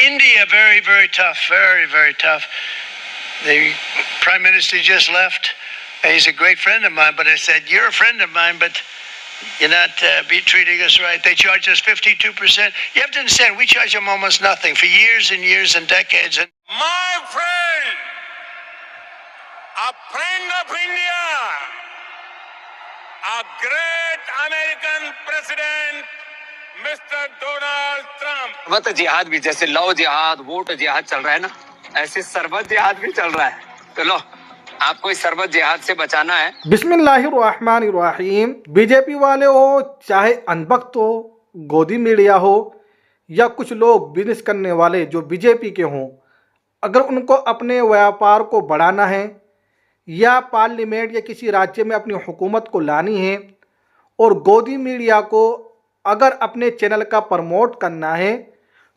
India, very, very tough, very, very tough. The Prime Minister just left. He's a great friend of mine, but I said, you're a friend of mine, but you're not be treating us right. They charge us 52%. You have to understand, we charge them almost nothing for years and years and decades. And my friend, a friend of India, a great American president, Mr. Donald Trump. सरबत जिहाद भी, जैसे love जिहाद, vote जिहाद चल रहा है ना, ऐसे सरबत जिहाद भी चल रहा है। तो लो, आपको इस सरबत जिहाद से बचाना है। बिस्मिल्लाहिर्रहमानिर्रहीम। बीजेपी वाले हो, चाहे अनबख्त हो, गोदी मीडिया हो, या कुछ लोग बिजनेस करने वाले जो बीजेपी के हों, अगर उनको अपने व्यापार को बढ़ाना है या पार्लियामेंट या किसी राज्य में अपनी हुकूमत को लानी है और गोदी मीडिया को अगर अपने चैनल का प्रमोट करना है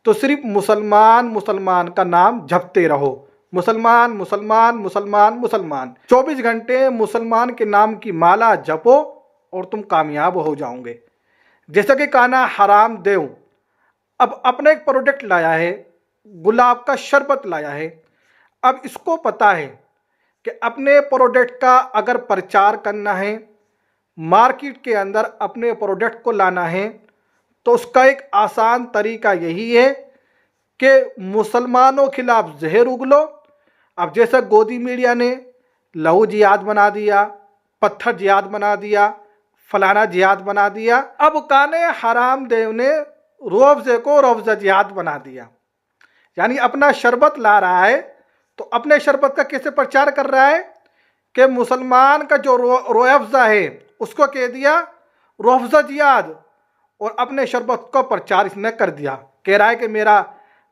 तो सिर्फ मुसलमान का नाम जपते रहो। मुसलमान मुसलमान मुसलमान मुसलमान 24 घंटे मुसलमान के नाम की माला जपो और तुम कामयाब हो जाओगे। जैसा कि काना हराम देव अब अपना एक प्रोडक्ट लाया है, गुलाब का शरबत लाया है। अब इसको पता है कि अपने प्रोडक्ट का अगर प्रचार करना है, मार्केट के अंदर अपने प्रोडक्ट को लाना है, तो उसका एक आसान तरीका यही है कि मुसलमानों के खिलाफ जहर उगलो। अब जैसा गोदी मीडिया ने लहू जिहाद बना दिया, पत्थर जिहाद बना दिया, फलाना जिहाद बना दिया, अब काने हराम देव ने रोअफ़ज़े को रोअफ़ज़ा जिहाद बना दिया। यानी अपना शरबत ला रहा है तो अपने शरबत का कैसे प्रचार कर रहा है कि मुसलमान का जो रोअफ़ज़ा है उसको कह दिया रोअफ़ज़ा जिहाद, और अपने शरबत का प्रचार इसने कर दिया। कह रहा है कि मेरा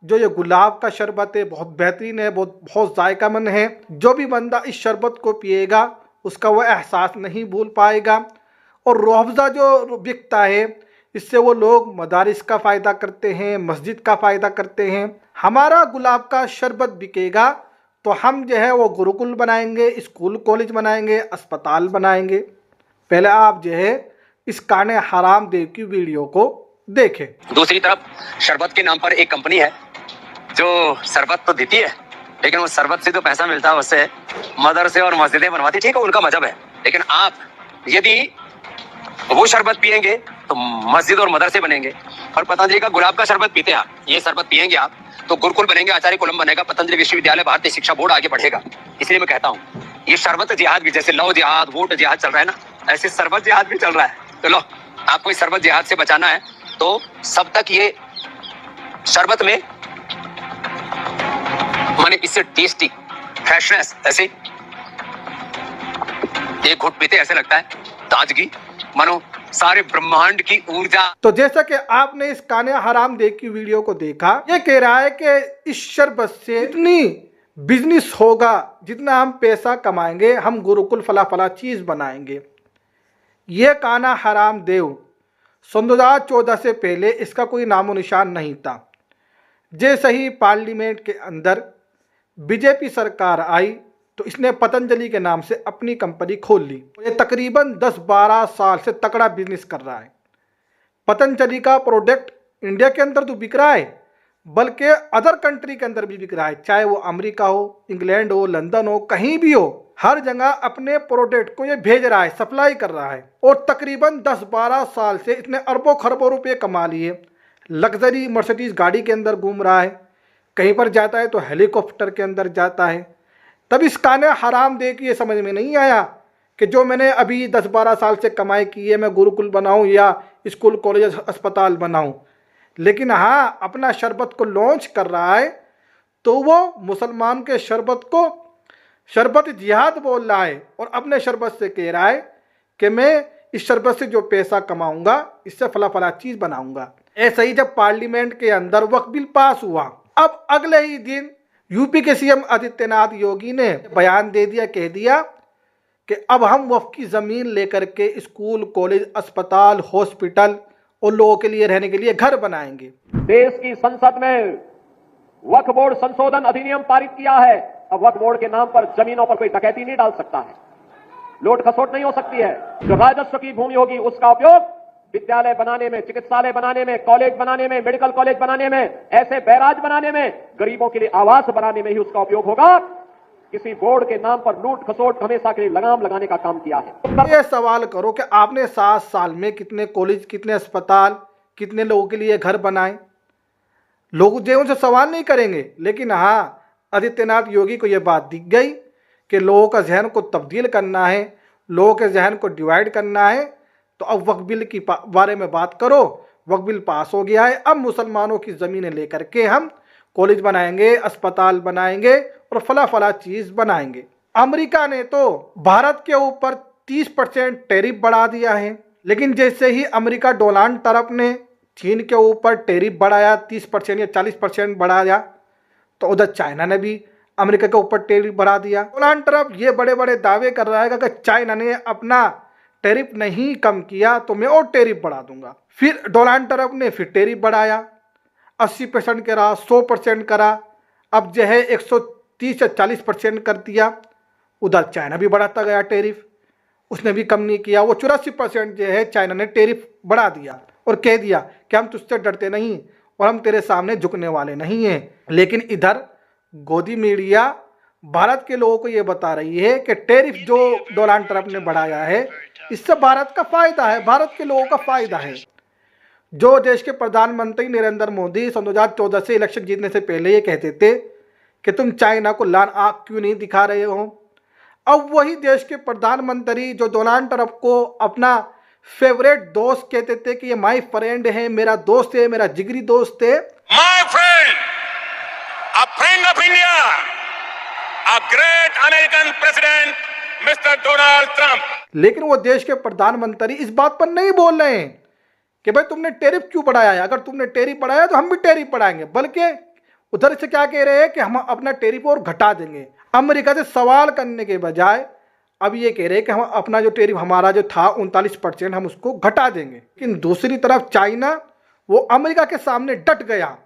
जो ये गुलाब का शरबत है बहुत बेहतरीन है, बहुत जायकामंद है। जो भी बंदा इस शरबत को पिएगा उसका वह एहसास नहीं भूल पाएगा। और रोअफ़ज़ा जो बिकता है इससे वो लोग मदारिस का फ़ायदा करते हैं, मस्जिद का फ़ायदा करते हैं। हमारा गुलाब का शरबत बिकेगा तो हम जो है वो गुरुकुल बनाएंगे, स्कूल कॉलेज बनाएंगे, अस्पताल बनाएंगे। पहले आप जो है इस काने हराम देव की वीडियो को देखें। दूसरी तरफ शरबत के नाम पर एक कंपनी है जो शरबत तो देती है, लेकिन वो शरबत से जो पैसा मिलता है उससे मदरसे और मस्जिदें बनवाती। ठीक है, उनका मजहब है, लेकिन आप यदि वो शरबत पिएंगे तो मस्जिद और मदरसे बनेंगे। और पतंजलि का गुलाब का शरबत पीते हैं आप, ये शरबत पिएंगे आप तो गुरुकुल बनेंगे, आचार्य कुलम बनेगा, पतंजलि विश्वविद्यालय, भारतीय शिक्षा बोर्ड आगे बढ़ेगा। इसलिए मैं कहता हूँ ये शरबत जिहाद भी, जैसे लव जिहाद, वोट जिहाद चल रहा है ना, ऐसे शरबत जिहाद भी चल रहा है। तो लो, आपको इस शरबत जिहाद से बचाना है तो सब तक ये शरबत में माने इससे टेस्टी फ्रेशनेस, ऐसे एक घुट पीते ऐसे लगता है ताजगी, मानो सारे ब्रह्मांड की ऊर्जा। तो जैसा कि आपने इस काने हराम देव की वीडियो को देखा, ये कह रहा है कि इस शरबत से इतनी बिजनेस होगा, जितना हम पैसा कमाएंगे, हम गुरुकुल फला फला चीज़ बनाएंगे। ये काना हराम देव 2014 से पहले इसका कोई नामो निशान नहीं था। जैसे ही पार्लियामेंट के अंदर बीजेपी सरकार आई तो इसने पतंजलि के नाम से अपनी कंपनी खोल ली। ये तकरीबन 10-12 साल से तगड़ा बिजनेस कर रहा है। पतंजलि का प्रोडक्ट इंडिया के अंदर तो बिक रहा है, बल्कि अदर कंट्री के अंदर भी बिक रहा है, चाहे वो अमेरिका हो, इंग्लैंड हो, लंदन हो, कहीं भी हो, हर जगह अपने प्रोडक्ट को ये भेज रहा है, सप्लाई कर रहा है। और तकरीबन 10-12 साल से इसने अरबों खरबों रुपये कमा लिए। लग्जरी मर्सिडीज गाड़ी के अंदर घूम रहा है, कहीं पर जाता है तो हेलीकॉप्टर के अंदर जाता है। तब इस काने हराम देव की ये समझ में नहीं आया कि जो मैंने अभी 10-12 साल से कमाई की है मैं गुरुकुल बनाऊं या स्कूल कॉलेज अस्पताल बनाऊं। लेकिन हाँ, अपना शरबत को लॉन्च कर रहा है तो वो मुसलमान के शरबत को शरबत जिहाद बोल रहा है और अपने शरबत से कह रहा है कि मैं इस शरबत से जो पैसा कमाऊंगा इससे फला फला चीज़ बनाऊंगा। ऐसा ही जब पार्लियामेंट के अंदर वक्फ बिल पास हुआ, अब अगले ही दिन यूपी के सीएम आदित्यनाथ योगी ने बयान दे दिया, कह दिया कि अब हम वक्फ की ज़मीन लेकर के स्कूल कॉलेज अस्पताल हॉस्पिटल और लोगों के लिए रहने के लिए घर बनाएंगे। देश की संसद में वक्फ बोर्ड संशोधन अधिनियम पारित किया है। अब वक्फ बोर्ड के नाम पर जमीनों पर कोई डकैती नहीं डाल सकता है, लूट खसोट नहीं हो सकती है। जो राजस्व की भूमि होगी उसका उपयोग विद्यालय बनाने में, चिकित्सालय बनाने में, कॉलेज बनाने में, मेडिकल कॉलेज बनाने में, ऐसे बैराज बनाने में, गरीबों के लिए आवास बनाने में ही उसका उपयोग होगा। किसी बोर्ड के नाम पर लूट खसोट हमेशा के लिए लगाम लगाने का काम किया है। ये सवाल करो कि आपने 7 साल में कितने कॉलेज, कितने अस्पताल, कितने लोगों के लिए घर बनाए। लोग जो उनसे सवाल नहीं करेंगे, लेकिन हाँ, आदित्यनाथ योगी को यह बात दिख गई कि लोगों का जहन को तब्दील करना है, लोगों के जहन को डिवाइड करना है। तो अब वक्फ बिल की बारे में बात करो। वक्फ बिल पास हो गया है, अब मुसलमानों की ज़मीनें लेकर के हम कॉलेज बनाएंगे, अस्पताल बनाएंगे और फला फला चीज़ बनाएंगे। अमेरिका ने तो भारत के ऊपर 30% टैरिफ बढ़ा दिया है, लेकिन जैसे ही अमेरिका डोनाल्ड ट्रंप ने चीन के ऊपर टैरिफ बढ़ाया, 30% या 40% बढ़ाया, तो उधर चाइना ने भी अमेरिका के ऊपर टैरिफ बढ़ा दिया। डोनाल्ड ट्रंप ये बड़े बड़े दावे कर रहा है कि चाइना ने अपना टैरिफ नहीं कम किया तो मैं और टैरिफ बढ़ा दूंगा। फिर डोनाल्ड ट्रंप ने फिर टैरिफ बढ़ाया, 80% करा, 100% करा, अब जो है 130 या 40% कर दिया। उधर चाइना भी बढ़ाता गया टैरिफ, उसने भी कम नहीं किया। वो 84% जो है चाइना ने टैरिफ बढ़ा दिया और कह दिया कि हम तुझसे डरते नहीं और हम तेरे सामने झुकने वाले नहीं हैं। लेकिन इधर गोदी मीडिया भारत के लोगों को ये बता रही है कि टैरिफ जो डोनाल्ड ट्रंप ने बढ़ाया है, इससे भारत का फायदा है, भारत के लोगों का फायदा है। जो देश के प्रधानमंत्री नरेंद्र मोदी सन 2014 से इलेक्शन जीतने से पहले ये कहते थे कि तुम चाइना को लाल आंख क्यों नहीं दिखा रहे हो, अब वही देश के प्रधानमंत्री जो डोनाल्ड ट्रंप को अपना फेवरेट दोस्त कहते थे कि ये माय फ्रेंड है, मेरा दोस्त है, मेरा जिगरी दोस्त है, My friend, a friend of India, a great American president, Mr. Donald Trump. लेकिन वो देश के प्रधानमंत्री इस बात पर नहीं बोल रहे हैं कि भाई तुमने टैरिफ क्यों बढ़ाया है, अगर तुमने टैरिफ बढ़ाया तो हम भी टैरिफ बढ़ाएंगे, बल्कि उधर से क्या कह रहे हैं कि हम अपना टैरिफ और घटा देंगे। अमेरिका से सवाल करने के बजाय अब ये कह रहे हैं कि हम अपना जो टैरिफ हमारा जो था 39% हम उसको घटा देंगे। लेकिन दूसरी तरफ चाइना वो अमेरिका के सामने डट गया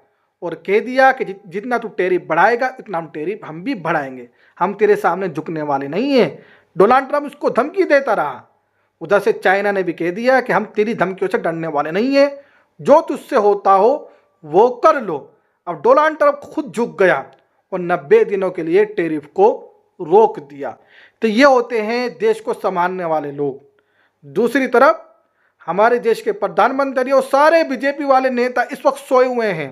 और कह दिया कि जितना तू टैरिफ बढ़ाएगा उतना हम टैरिफ हम भी बढ़ाएंगे, हम तेरे सामने झुकने वाले नहीं हैं। डोनाल्ड ट्रंप उसको धमकी देता रहा, उधर से चाइना ने भी कह दिया कि हम तेरी धमकियों से डरने वाले नहीं हैं, जो तुझसे होता हो वो कर लो। अब डोनाल्ड ट्रंप खुद झुक गया और 90 दिनों के लिए टैरिफ को रोक दिया। तो ये होते हैं देश को संभालने वाले लोग। दूसरी तरफ हमारे देश के प्रधानमंत्री और सारे बीजेपी वाले नेता इस वक्त सोए हुए हैं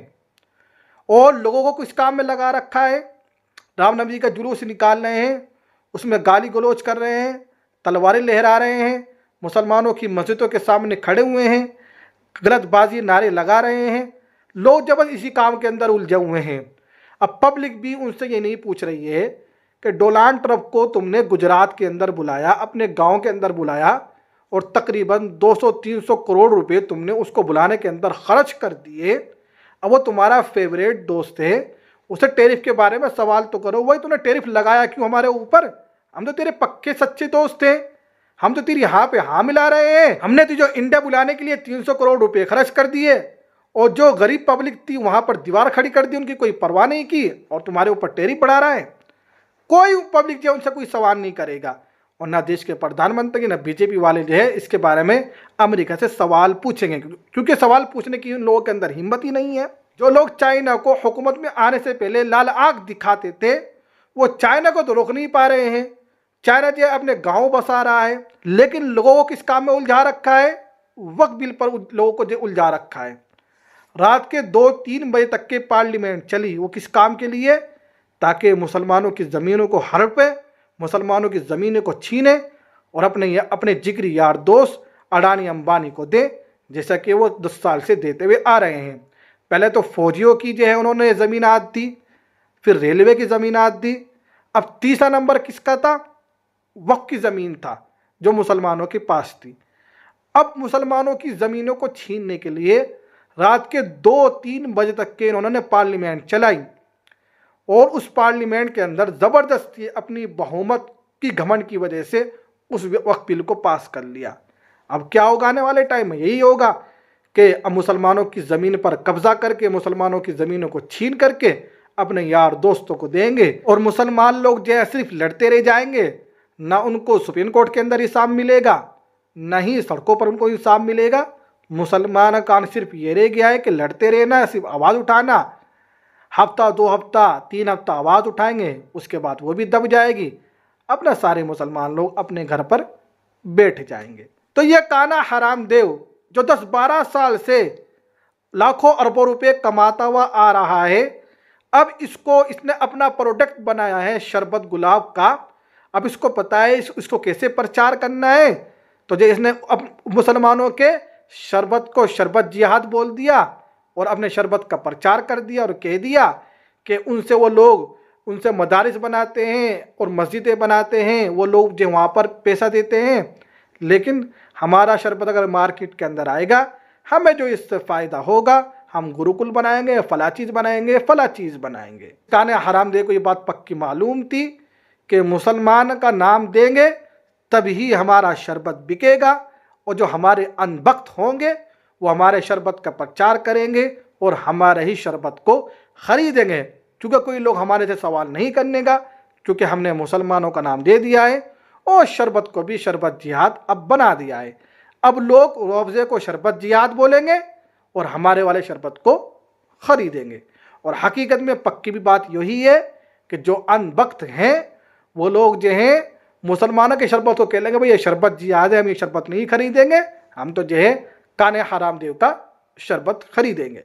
और लोगों को किस काम में लगा रखा है। रामनवमी का जुलूस निकाल रहे हैं, उसमें गाली गलौज कर रहे हैं, तलवारें लहरा रहे हैं, मुसलमानों की मस्जिदों के सामने खड़े हुए हैं, गलतबाजी नारे लगा रहे हैं। लोग जब इसी काम के अंदर उलझे हुए हैं। अब पब्लिक भी उनसे ये नहीं पूछ रही है कि डोनाल्ड ट्रंप को तुमने गुजरात के अंदर बुलाया, अपने गांव के अंदर बुलाया और तकरीबन 200-300 करोड़ रुपए तुमने उसको बुलाने के अंदर खर्च कर दिए। अब वो तुम्हारा फेवरेट दोस्त है, उसे टैरिफ के बारे में सवाल तो करो। वही तूने टैरिफ लगाया क्यों हमारे ऊपर? हम तो तेरे पक्के सच्चे दोस्त थे, हम तो तेरी यहाँ पे हाँ मिला रहे हैं। हमने तुझे इंडिया बुलाने के लिए 300 करोड़ रुपए खर्च कर दिए और जो गरीब पब्लिक थी वहाँ पर दीवार खड़ी कर दी, उनकी कोई परवाह नहीं की और तुम्हारे ऊपर टैरिफ बढ़ा रहा है। कोई पब्लिक जो उनसे कोई सवाल नहीं करेगा और ना देश के प्रधानमंत्री ना बीजेपी वाले जो है इसके बारे में अमेरिका से सवाल पूछेंगे, क्योंकि सवाल पूछने की उन लोगों के अंदर हिम्मत ही नहीं है। जो लोग चाइना को हुकूमत में आने से पहले लाल आंख दिखाते थे वो चाइना को तो रोक नहीं पा रहे हैं। चाइना जो अपने गांव बसा रहा है, लेकिन लोगों को किस काम में उलझा रखा है? वक्फ बिल पर लोगों को जो उलझा रखा है। रात के 2-3 बजे तक के पार्लियामेंट चली, वो किस काम के लिए? ताकि मुसलमानों की ज़मीनों को हड़पे, मुसलमानों की ज़मीनों को छीने और अपने जिगरी यार दोस्त अडानी अंबानी को दे, जैसा कि वो 10 साल से देते हुए आ रहे हैं। पहले तो फौजियों की जो है उन्होंने ज़मीनात दी, फिर रेलवे की ज़मीनात दी, अब तीसरा नंबर किसका था? वक्फ की ज़मीन था जो मुसलमानों के पास थी। अब मुसलमानों की ज़मीनों को छीनने के लिए रात के 2-3 बजे तक के इन्होंने पार्लियामेंट चलाई और उस पार्लियामेंट के अंदर ज़बरदस्ती अपनी बहुमत की घमंड की वजह से उस वक्फ बिल को पास कर लिया। अब क्या होगा आने वाले टाइम में? यही होगा कि अब मुसलमानों की ज़मीन पर कब्जा करके, मुसलमानों की ज़मीनों को छीन करके अपने यार दोस्तों को देंगे और मुसलमान लोग जो है सिर्फ लड़ते रह जाएंगे। ना उनको सुप्रीम कोर्ट के अंदर हिसाब मिलेगा, ना ही सड़कों पर उनको हिसाब मिलेगा, मुसलमान का काम सिर्फ ये रह गया है कि लड़ते रहना, सिर्फ आवाज़ उठाना। हफ्ता 2 हफ्ता 3 हफ्ता आवाज़ उठाएंगे, उसके बाद वो भी दब जाएगी, अपना सारे मुसलमान लोग अपने घर पर बैठ जाएंगे। तो ये काना हरामदेव जो 10-12 साल से लाखों अरबों रुपए कमाता हुआ आ रहा है, अब इसने अपना प्रोडक्ट बनाया है शरबत गुलाब का। अब इसको पता है इसको कैसे प्रचार करना है। तो जो इसने अब मुसलमानों के शरबत को शरबत जिहाद बोल दिया और अपने शरबत का प्रचार कर दिया और कह दिया कि उनसे मदारिस बनाते हैं और मस्जिदें बनाते हैं, वो लोग जो वहाँ पर पैसा देते हैं, लेकिन हमारा शरबत अगर मार्केट के अंदर आएगा, हमें जो इससे फ़ायदा होगा, हम गुरुकुल बनाएंगे, फला चीज़ बनाएंगे। काने हरामदेव को ये बात पक्की मालूम थी कि मुसलमान का नाम देंगे तभी हमारा शरबत बिकेगा, और जो हमारे अनबख्त होंगे वो हमारे शरबत का प्रचार करेंगे और हमारे ही शरबत को ख़रीदेंगे। क्योंकि कोई लोग हमारे से सवाल नहीं करने का, क्योंकि हमने मुसलमानों का नाम दे दिया है और शरबत को भी शरबत जिहाद अब बना दिया है। अब लोग रोज़े को शरबत जिहाद बोलेंगे और हमारे वाले शरबत को ख़रीदेंगे। और हकीकत में पक्की भी बात यही है कि जो अनबख्त हैं वो लोग जो हैं मुसलमानों के शरबत को कह लेंगे भाई ये शरबत जिहाद है, हम ये शरबत नहीं खरीदेंगे, हम तो जो है काने हरामदेव का शरबत खरीदेंगे।